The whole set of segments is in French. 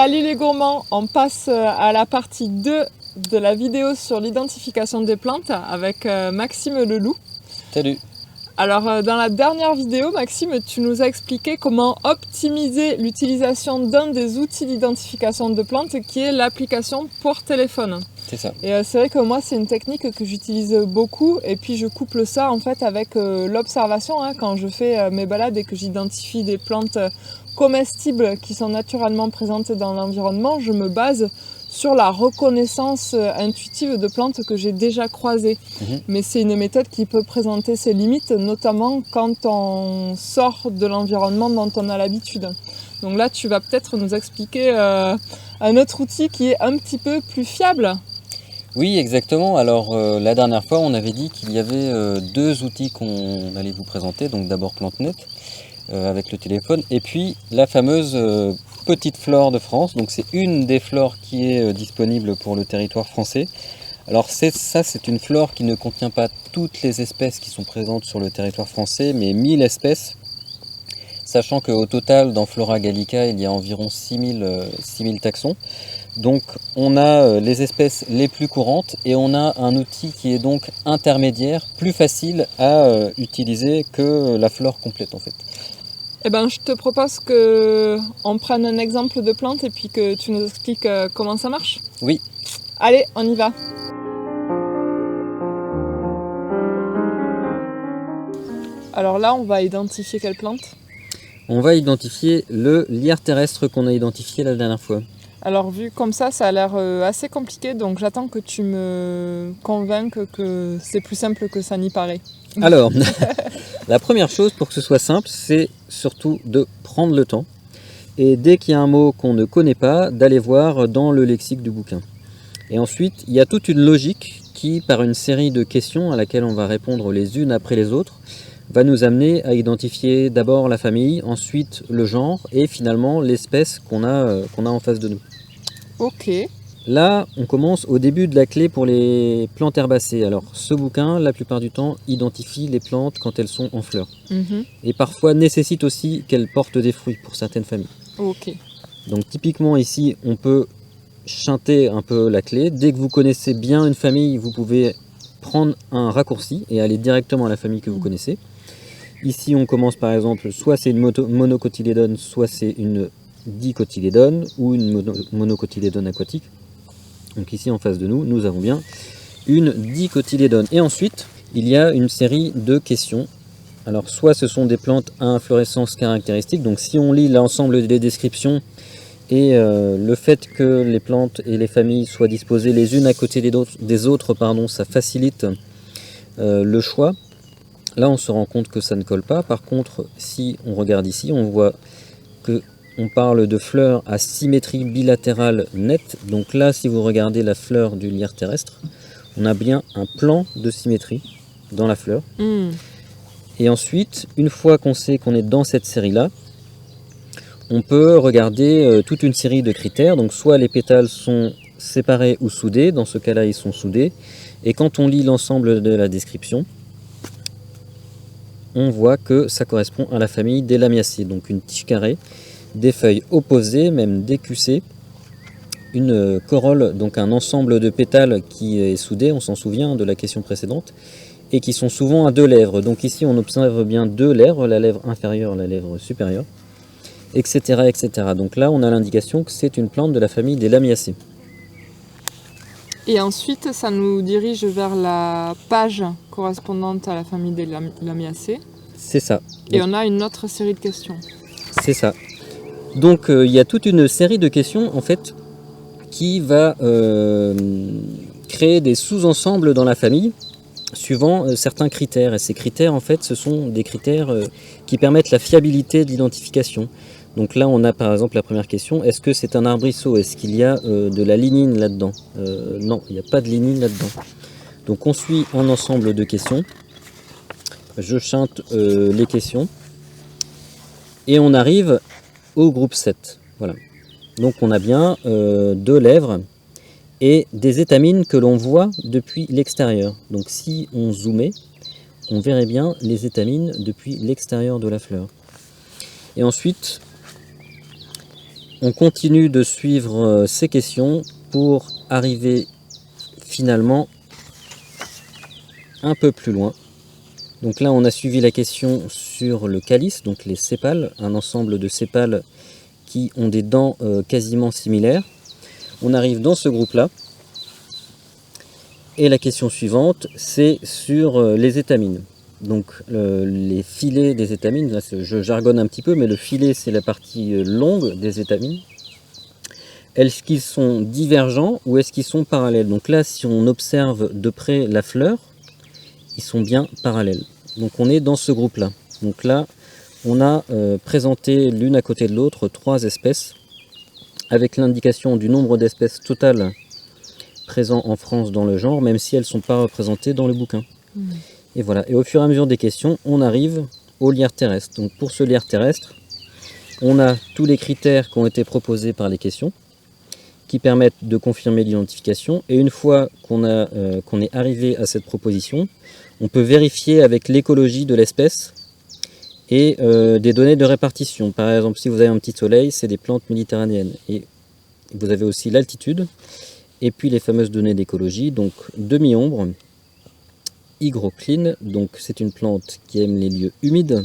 Salut les gourmands, on passe à la partie 2 de la vidéo sur l'identification des plantes avec Maxime Leloup. Salut. Alors dans la dernière vidéo, Maxime, tu nous as expliqué comment optimiser l'utilisation d'un des outils d'identification de plantes qui est l'application pour téléphone. C'est ça. Et c'est vrai que moi c'est une technique que j'utilise beaucoup et puis je couple ça en fait avec l'observation quand je fais mes balades et que j'identifie des plantes comestibles qui sont naturellement présentes dans l'environnement, je me base sur la reconnaissance intuitive de plantes que j'ai déjà croisées. Mais c'est une méthode qui peut présenter ses limites, notamment quand on sort de l'environnement dont on a l'habitude. Donc là, tu vas peut-être nous expliquer un autre outil qui est un petit peu plus fiable. Oui, exactement. Alors la dernière fois, on avait dit qu'il y avait deux outils qu'on allait vous présenter. Donc d'abord PlanteNet avec le téléphone et puis la fameuse Petite Flore de France. Donc c'est une des flores qui est disponible pour le territoire français. Alors c'est une flore qui ne contient pas toutes les espèces qui sont présentes sur le territoire français, mais 1000 espèces. Sachant qu'au total, dans Flora Gallica, il y a environ 6000 taxons. Donc on a les espèces les plus courantes et on a un outil qui est donc intermédiaire, plus facile à utiliser que la flore complète en fait. Eh ben, je te propose qu'on prenne un exemple de plante et puis que tu nous expliques comment ça marche. Oui. Allez, on y va. Alors là, on va identifier quelle plante ? On va identifier le lierre terrestre qu'on a identifié la dernière fois. Alors vu comme ça a l'air assez compliqué, donc j'attends que tu me convainques que c'est plus simple que ça n'y paraît. Alors, la première chose pour que ce soit simple, c'est surtout de prendre le temps. Et dès qu'il y a un mot qu'on ne connaît pas, d'aller voir dans le lexique du bouquin. Et ensuite, il y a toute une logique qui, par une série de questions à laquelle on va répondre les unes après les autres, va nous amener à identifier d'abord la famille, ensuite le genre et finalement l'espèce qu'on a en face de nous. Ok. Là, on commence au début de la clé pour les plantes herbacées. Alors, ce bouquin, la plupart du temps, identifie les plantes quand elles sont en fleurs. Et parfois nécessite aussi qu'elles portent des fruits pour certaines familles. Ok. Donc, typiquement ici, on peut chanter un peu la clé. Dès que vous connaissez bien une famille, vous pouvez prendre un raccourci et aller directement à la famille que vous connaissez. Ici, on commence par exemple, soit c'est une monocotylédone, soit c'est une dicotylédone ou une monocotylédone aquatique. Donc ici en face de nous, nous avons bien une dicotylédone. Et ensuite, il y a une série de questions. Alors soit ce sont des plantes à inflorescence caractéristique, donc si on lit l'ensemble des descriptions et le fait que les plantes et les familles soient disposées les unes à côté des autres, ça facilite le choix. Là on se rend compte que ça ne colle pas. Par contre, si on regarde ici, on voit que on parle de fleurs à symétrie bilatérale nette. Donc là, si vous regardez la fleur du lierre terrestre, on a bien un plan de symétrie dans la fleur. Et ensuite, une fois qu'on sait qu'on est dans cette série-là, on peut regarder toute une série de critères. Donc soit les pétales sont séparés ou soudés. Dans ce cas-là, ils sont soudés. Et quand on lit l'ensemble de la description, on voit que ça correspond à la famille des Lamiacées. Donc une tige carrée, des feuilles opposées, même décussées, une corolle, donc un ensemble de pétales qui est soudé, on s'en souvient de la question précédente, et qui sont souvent à deux lèvres. Donc ici on observe bien deux lèvres, la lèvre inférieure, la lèvre supérieure, etc. etc. Donc là on a l'indication que c'est une plante de la famille des Lamiacées. Et ensuite ça nous dirige vers la page correspondante à la famille des Lamiacées. C'est ça. Et on a une autre série de questions. C'est ça. Donc il y a toute une série de questions en fait qui va créer des sous-ensembles dans la famille suivant certains critères. Et ces critères en fait ce sont des critères qui permettent la fiabilité de l'identification. Donc là on a par exemple la première question, est-ce que c'est un arbrisseau? Est-ce qu'il y a de la lignine là-dedans? Non, il n'y a pas de lignine là-dedans. Donc on suit un ensemble de questions. Je chante les questions. Et on arrive au groupe 7. Voilà. Donc on a bien deux lèvres et des étamines que l'on voit depuis l'extérieur. Donc si on zoomait, on verrait bien les étamines depuis l'extérieur de la fleur. Et ensuite, on continue de suivre ces questions pour arriver finalement un peu plus loin. Donc là, on a suivi la question sur le calice, donc les sépales, un ensemble de sépales qui ont des dents quasiment similaires. On arrive dans ce groupe-là. Et la question suivante, c'est sur les étamines. Donc les filets des étamines, là, je jargonne un petit peu, mais le filet, c'est la partie longue des étamines. Est-ce qu'ils sont divergents ou est-ce qu'ils sont parallèles? Donc là, si on observe de près la fleur, ils sont bien parallèles. Donc on est dans ce groupe-là. Donc là, on a présenté l'une à côté de l'autre 3 espèces, avec l'indication du nombre d'espèces totales présentes en France dans le genre, même si elles ne sont pas représentées dans le bouquin. Et voilà. Et au fur et à mesure des questions, on arrive au lierre terrestre. Donc pour ce lierre terrestre, on a tous les critères qui ont été proposés par les questions, qui permettent de confirmer l'identification. Et une fois qu'on est arrivé à cette proposition, on peut vérifier avec l'écologie de l'espèce et des données de répartition. Par exemple, si vous avez un petit soleil, c'est des plantes méditerranéennes. Et vous avez aussi l'altitude, et puis les fameuses données d'écologie, donc demi-ombre, hygrocline, donc c'est une plante qui aime les lieux humides,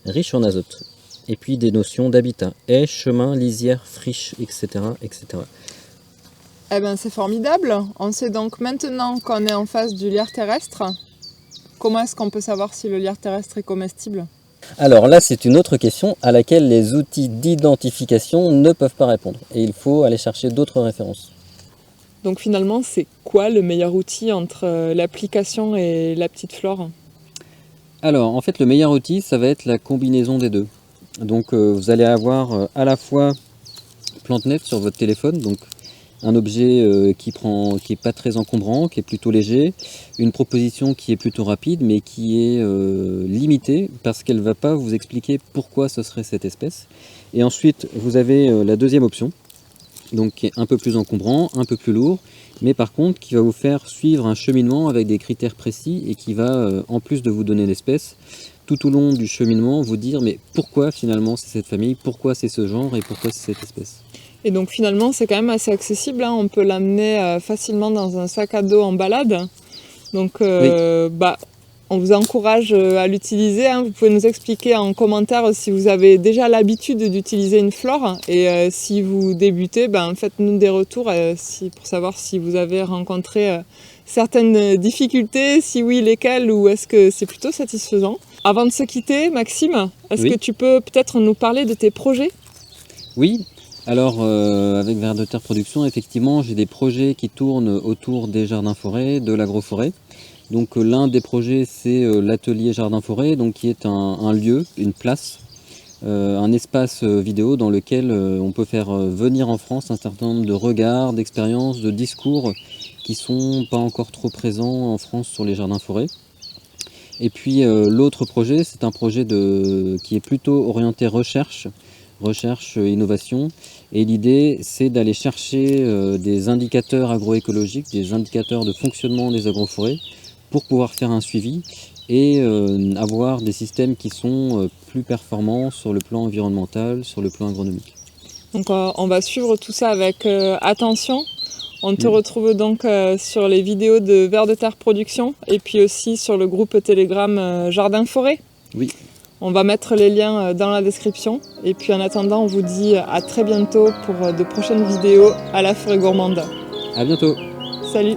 riches en azote. Et puis des notions d'habitat, haies, chemins, lisières, friches, etc. etc. Eh ben, c'est formidable. On sait donc maintenant qu'on est en face du lierre terrestre. Comment est-ce qu'on peut savoir si le lierre terrestre est comestible? Alors là, c'est une autre question à laquelle les outils d'identification ne peuvent pas répondre. Et il faut aller chercher d'autres références. Donc finalement, c'est quoi le meilleur outil entre l'application et la petite flore? Alors, en fait, le meilleur outil, ça va être la combinaison des deux. Donc, vous allez avoir à la fois PlanteNet sur votre téléphone, donc un objet qui est pas très encombrant, qui est plutôt léger, une proposition qui est plutôt rapide, mais qui est limitée, parce qu'elle ne va pas vous expliquer pourquoi ce serait cette espèce. Et ensuite, vous avez la deuxième option, donc qui est un peu plus encombrant, un peu plus lourd, mais par contre qui va vous faire suivre un cheminement avec des critères précis et qui va, en plus de vous donner l'espèce, tout au long du cheminement vous dire mais pourquoi finalement c'est cette famille, pourquoi c'est ce genre et pourquoi c'est cette espèce. Et donc finalement c'est quand même assez accessible, hein. On peut l'amener facilement dans un sac à dos en balade. Donc Oui. On vous encourage à l'utiliser, hein. Vous pouvez nous expliquer en commentaire si vous avez déjà l'habitude d'utiliser une flore et si vous débutez, faites-nous des retours pour savoir si vous avez rencontré certaines difficultés, si oui, lesquelles, ou est-ce que c'est plutôt satisfaisant. Avant de se quitter, Maxime, est-ce que tu peux peut-être nous parler de tes projets? Oui, alors avec Vers de Terre Production, effectivement, j'ai des projets qui tournent autour des jardins-forêts, de l'agroforêt. Donc l'un des projets, c'est l'atelier jardin-forêt, donc qui est un lieu, une place, un espace vidéo dans lequel on peut faire venir en France un certain nombre de regards, d'expériences, de discours qui sont pas encore trop présents en France sur les jardins-forêts. Et puis l'autre projet, c'est un projet qui est plutôt orienté recherche, innovation. Et l'idée, c'est d'aller chercher des indicateurs agroécologiques, des indicateurs de fonctionnement des agroforêts, pour pouvoir faire un suivi et avoir des systèmes qui sont plus performants sur le plan environnemental, sur le plan agronomique. Donc on va suivre tout ça avec attention. On te retrouve donc sur les vidéos de Vers de Terre Production et puis aussi sur le groupe Telegram Jardin Forêt. Oui. On va mettre les liens dans la description. Et puis en attendant, on vous dit à très bientôt pour de prochaines vidéos à la Forêt Gourmande. À bientôt. Salut.